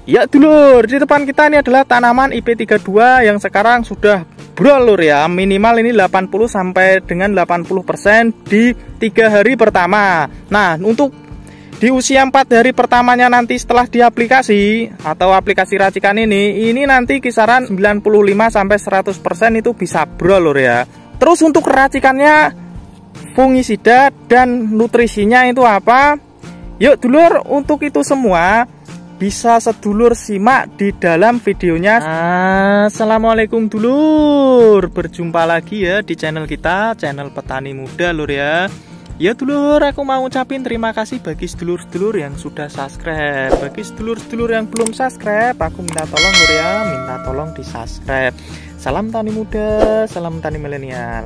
Ya dulur, di depan kita ini adalah tanaman IP32 yang sekarang sudah brol lur ya. Minimal ini 80 sampai dengan 80% di 3 hari pertama. Nah, untuk di usia 4 hari pertamanya nanti setelah diaplikasi atau aplikasi racikan ini nanti kisaran 95 sampai 100% itu bisa brol lur ya. Terus untuk racikannya, fungisida dan nutrisinya itu apa? Yuk dulur, untuk itu semua bisa sedulur simak di dalam videonya. Assalamualaikum dulur, berjumpa lagi ya di channel kita, channel petani muda lur ya. Ya dulur, aku mau ucapin terima kasih bagi sedulur-sedulur yang sudah subscribe. Bagi sedulur-sedulur yang belum subscribe, aku minta tolong lur ya, minta tolong di subscribe. Salam tani muda, salam tani milenial.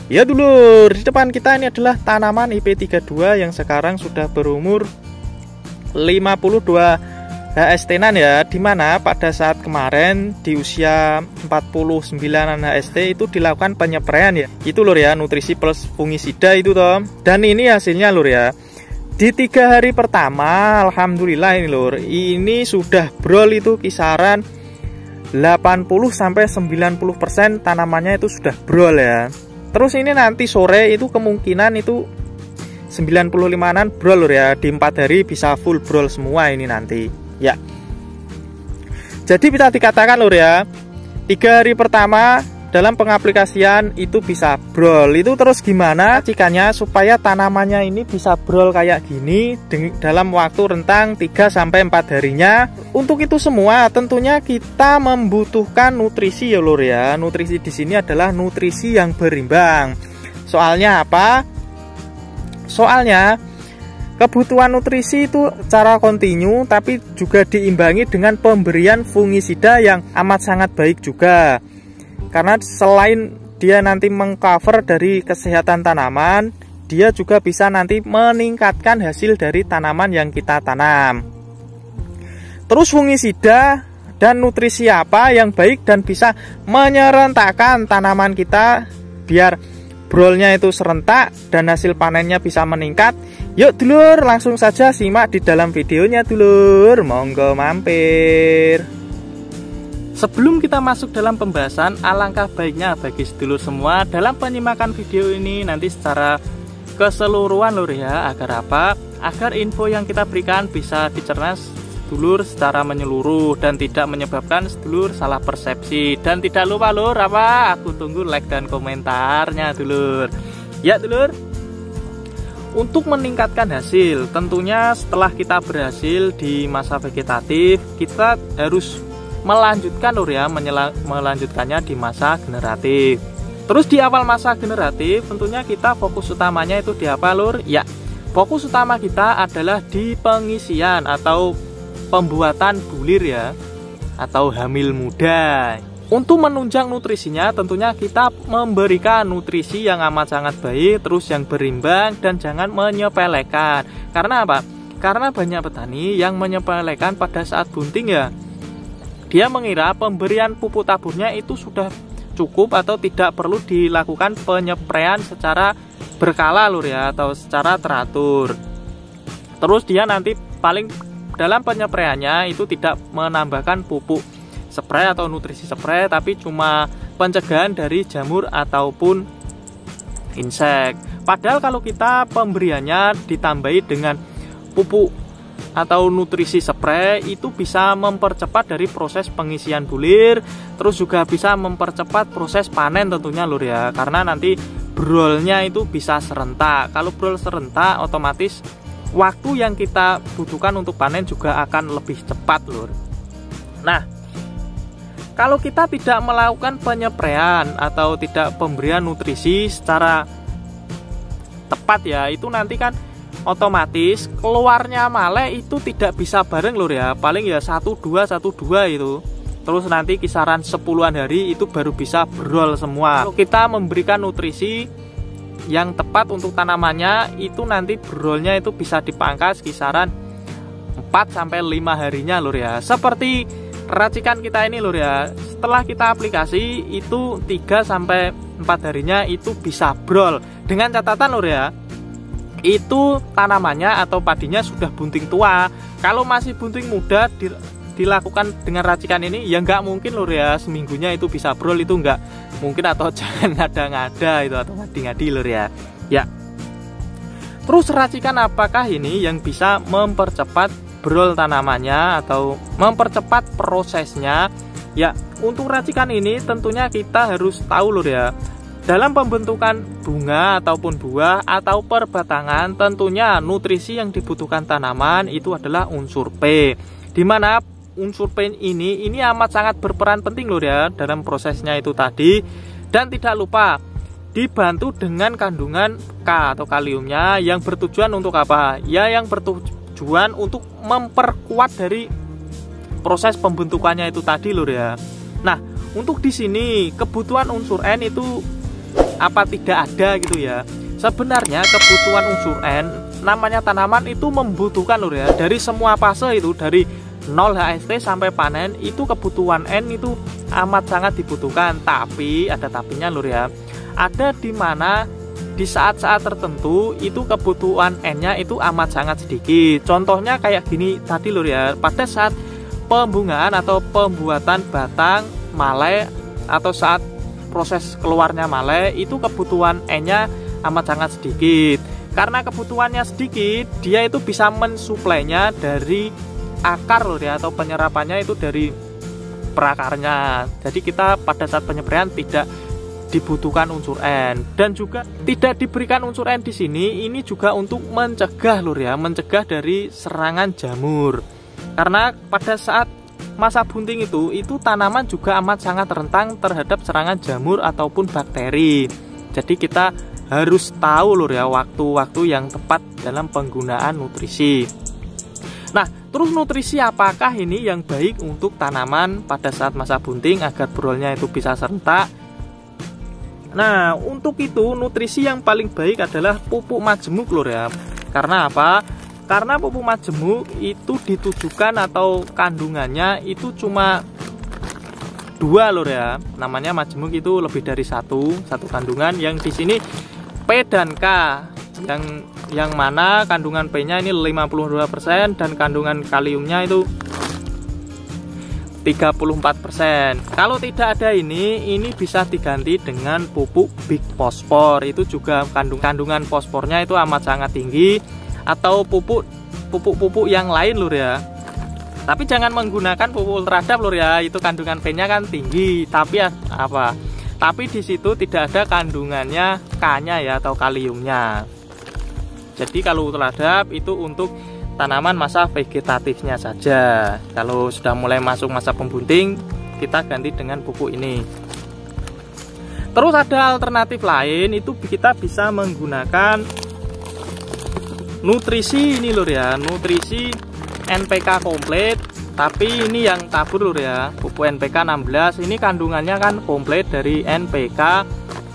Ya dulur, di depan kita ini adalah tanaman IP32 yang sekarang sudah berumur 52 HST-an ya, dimana pada saat kemarin di usia 49an HST itu dilakukan penyepraian ya, itu lur ya, nutrisi plus fungisida itu toh. Dan ini hasilnya lur ya, di 3 hari pertama alhamdulillah ini lur, ini sudah brol itu kisaran 80 sampai 90% tanamannya itu sudah brol ya. Terus ini nanti sore itu kemungkinan itu 95an brol lur ya, di 4 hari bisa full brol semua ini nanti ya. Jadi bisa dikatakan lur ya, 3 hari pertama dalam pengaplikasian itu bisa brol. Itu terus gimana racikannya supaya tanamannya ini bisa brol kayak gini dalam waktu rentang 3 sampai 4 harinya. Untuk itu semua tentunya kita membutuhkan nutrisi ya lur ya. Nutrisi di sini adalah nutrisi yang berimbang. Soalnya apa? Soalnya kebutuhan nutrisi itu secara kontinu, tapi juga diimbangi dengan pemberian fungisida yang amat sangat baik juga. Karena selain dia nanti mengcover dari kesehatan tanaman, dia juga bisa nanti meningkatkan hasil dari tanaman yang kita tanam. Terus fungisida dan nutrisi apa yang baik dan bisa menyerentakkan tanaman kita biar brolnya itu serentak dan hasil panennya bisa meningkat. Yuk dulur, langsung saja simak di dalam videonya dulur, monggo mampir. Sebelum kita masuk dalam pembahasan, alangkah baiknya bagi sedulur semua dalam penyimakan video ini nanti secara keseluruhan lur ya. Agar apa? Agar info yang kita berikan bisa dicerna sedulur secara menyeluruh dan tidak menyebabkan sedulur salah persepsi. Dan tidak lupa lur, apa? Aku tunggu like dan komentarnya dulur. Ya dulur, untuk meningkatkan hasil, tentunya setelah kita berhasil di masa vegetatif, kita harus melanjutkan lur ya, melanjutkannya di masa generatif. Terus di awal masa generatif, tentunya kita fokus utamanya itu di apa lur? Ya, fokus utama kita adalah di pengisian atau pembuatan bulir ya, atau hamil muda. Untuk menunjang nutrisinya tentunya kita memberikan nutrisi yang amat sangat baik, terus yang berimbang dan jangan menyepelekan. Karena apa? Karena banyak petani yang menyepelekan pada saat bunting ya. Dia mengira pemberian pupuk taburnya itu sudah cukup atau tidak perlu dilakukan penyepraian secara berkala lur ya, atau secara teratur. Terus dia nanti paling dalam penyepraiannya itu tidak menambahkan pupuk spray atau nutrisi spray, tapi cuma pencegahan dari jamur ataupun insek. Padahal kalau kita pemberiannya ditambahi dengan pupuk atau nutrisi spray, itu bisa mempercepat dari proses pengisian bulir, terus juga bisa mempercepat proses panen tentunya lur ya, karena nanti brolnya itu bisa serentak. Kalau brol serentak, otomatis waktu yang kita butuhkan untuk panen juga akan lebih cepat lur. Nah, kalau kita tidak melakukan penyepraian atau tidak pemberian nutrisi secara tepat ya, itu nanti kan otomatis keluarnya male itu tidak bisa bareng lur ya, paling ya 1-2 itu. Terus nanti kisaran 10-an hari itu baru bisa brol semua. Kalau kita memberikan nutrisi yang tepat untuk tanamannya, itu nanti brolnya itu bisa dipangkas kisaran 4-5 harinya lur ya. Seperti racikan kita ini lur ya, setelah kita aplikasi itu 3-4 harinya itu bisa brol. Dengan catatan lur ya, itu tanamannya atau padinya sudah bunting tua. Kalau masih bunting muda dilakukan dengan racikan ini ya nggak mungkin lur ya seminggunya itu bisa brol, itu nggak mungkin, atau jangan ngada-ngada itu atau ngadi-ngadi lur ya. Ya. Terus racikan apakah ini yang bisa mempercepat brol tanamannya atau mempercepat prosesnya? Ya, untuk racikan ini tentunya kita harus tahu lur ya. Dalam pembentukan bunga ataupun buah atau perbatangan, tentunya nutrisi yang dibutuhkan tanaman itu adalah unsur P. Di mana unsur P ini amat sangat berperan penting lur ya dalam prosesnya itu tadi. Dan tidak lupa dibantu dengan kandungan K atau kaliumnya yang bertujuan untuk apa? Ya, yang bertujuan untuk memperkuat dari proses pembentukannya itu tadi lur ya. Nah, untuk di sini kebutuhan unsur N itu apa tidak ada gitu ya. Sebenarnya kebutuhan unsur N, namanya tanaman itu membutuhkan lur ya, dari semua fase itu, dari 0 HST sampai panen itu kebutuhan N itu amat sangat dibutuhkan. Tapi ada tapinya lur ya. Ada di mana di saat-saat tertentu itu kebutuhan N-nya itu amat sangat sedikit. Contohnya kayak gini tadi lur ya, pada saat pembungaan atau pembuatan batang male atau saat proses keluarnya male itu kebutuhan N-nya amat sangat sedikit. Karena kebutuhannya sedikit, dia itu bisa mensuplainya dari akar lur ya, atau penyerapannya itu dari perakarnya. Jadi kita pada saat penyemberian tidak dibutuhkan unsur N, dan juga tidak diberikan unsur N di sini ini juga untuk mencegah lur ya, mencegah dari serangan jamur. Karena pada saat masa bunting itu tanaman juga amat sangat rentan terhadap serangan jamur ataupun bakteri. Jadi kita harus tahu lur ya waktu-waktu yang tepat dalam penggunaan nutrisi. Nah, terus nutrisi apakah ini yang baik untuk tanaman pada saat masa bunting agar brolnya itu bisa serentak? Nah, untuk itu nutrisi yang paling baik adalah pupuk majemuk lur ya. Karena apa? Karena pupuk majemuk itu ditujukan atau kandungannya itu cuma 2 lur ya. Namanya majemuk itu lebih dari satu kandungan, yang di sini P dan K. Yang mana kandungan P-nya ini 52% dan kandungan kaliumnya itu 34%. Kalau tidak ada ini bisa diganti dengan pupuk Big Fosfor. Itu juga kandungan fosfornya itu amat sangat tinggi, atau pupuk yang lain lur ya. Tapi jangan menggunakan pupuk ultradap lur ya, itu kandungan P-nya kan tinggi, tapi apa? Tapi di situ tidak ada kandungannya K-nya ya, atau kaliumnya. Jadi kalau ultradap itu untuk tanaman masa vegetatifnya saja. Kalau sudah mulai masuk masa pembunting, kita ganti dengan pupuk ini. Terus ada alternatif lain, itu kita bisa menggunakan nutrisi ini lur ya, nutrisi NPK komplit, tapi ini yang tabur lur ya, pupuk NPK 16. Ini kandungannya kan komplit dari NPK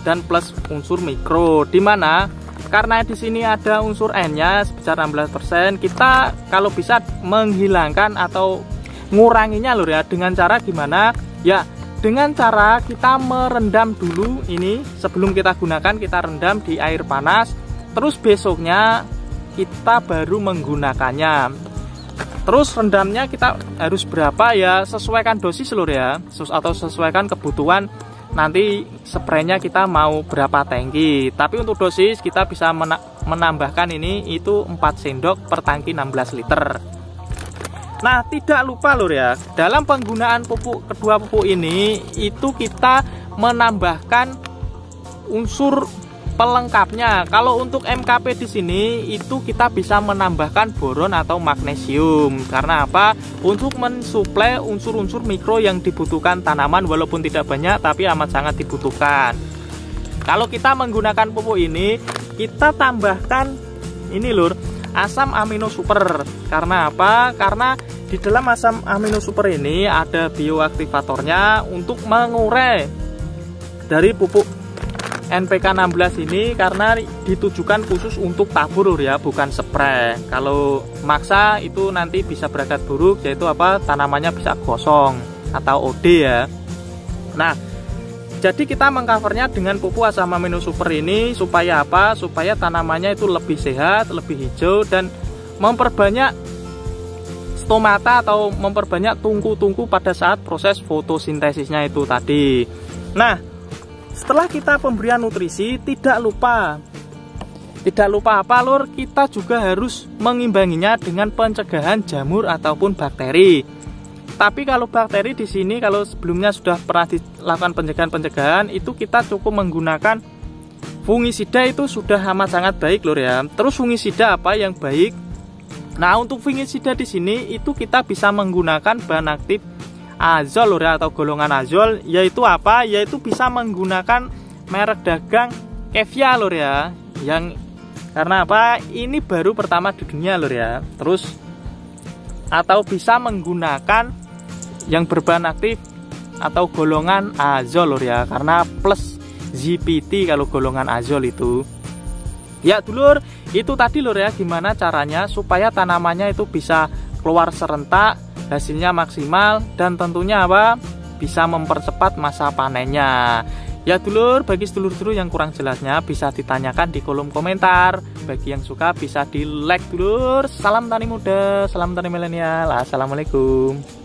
dan plus unsur mikro, dimana karena di sini ada unsur N-nya sebesar 16%, kita kalau bisa menghilangkan atau nguranginya lur ya, dengan cara gimana? Ya, dengan cara kita merendam dulu ini, sebelum kita gunakan kita rendam di air panas, terus besoknya kita baru menggunakannya. Terus rendamnya kita harus berapa ya, sesuaikan dosis lur ya, atau sesuaikan kebutuhan nanti spraynya kita mau berapa tangki. Tapi untuk dosis kita bisa menambahkan ini itu 4 sendok per tangki 16 liter. Nah, tidak lupa lur ya, dalam penggunaan kedua pupuk ini itu kita menambahkan unsur pelengkapnya. Kalau untuk MKP di sini itu kita bisa menambahkan boron atau magnesium. Karena apa? Untuk mensuplai unsur-unsur mikro yang dibutuhkan tanaman, walaupun tidak banyak tapi amat sangat dibutuhkan. Kalau kita menggunakan pupuk ini, kita tambahkan ini lur, asam amino super. Karena apa? Karena di dalam asam amino super ini ada bioaktivatornya untuk mengurai dari pupuk NPK 16 ini, karena ditujukan khusus untuk tabur ya, bukan spray. Kalau maksa itu nanti bisa berakibat buruk, yaitu apa? Tanamannya bisa gosong atau OD ya. Nah, jadi kita mengcovernya dengan pupuk asam amino super ini supaya apa? Supaya tanamannya itu lebih sehat, lebih hijau, dan memperbanyak stomata atau memperbanyak tungku-tungku pada saat proses fotosintesisnya itu tadi. Nah, setelah kita pemberian nutrisi, tidak lupa apa lur, kita juga harus mengimbanginya dengan pencegahan jamur ataupun bakteri. Tapi kalau bakteri di sini, kalau sebelumnya sudah pernah dilakukan pencegahan itu kita cukup menggunakan fungisida, itu sudah amat sangat baik lur ya. Terus fungisida apa yang baik? Nah, untuk fungisida di sini itu kita bisa menggunakan bahan aktif azol lur ya, atau golongan azol, yaitu apa? Yaitu bisa menggunakan merek dagang Kevia lur ya. Yang karena apa? Ini baru pertama di dunia lur ya. Terus atau bisa menggunakan yang berbahan aktif atau golongan azol lur ya, karena plus ZPT kalau golongan azol itu. Ya dulur, itu tadi lur ya, gimana caranya supaya tanamannya itu bisa keluar serentak, hasilnya maksimal, dan tentunya apa? Bisa mempercepat masa panennya. Ya dulur, bagi sedulur-sedulur yang kurang jelasnya bisa ditanyakan di kolom komentar. Bagi yang suka bisa di like dulur. Salam tani muda, salam tani milenial. Assalamualaikum.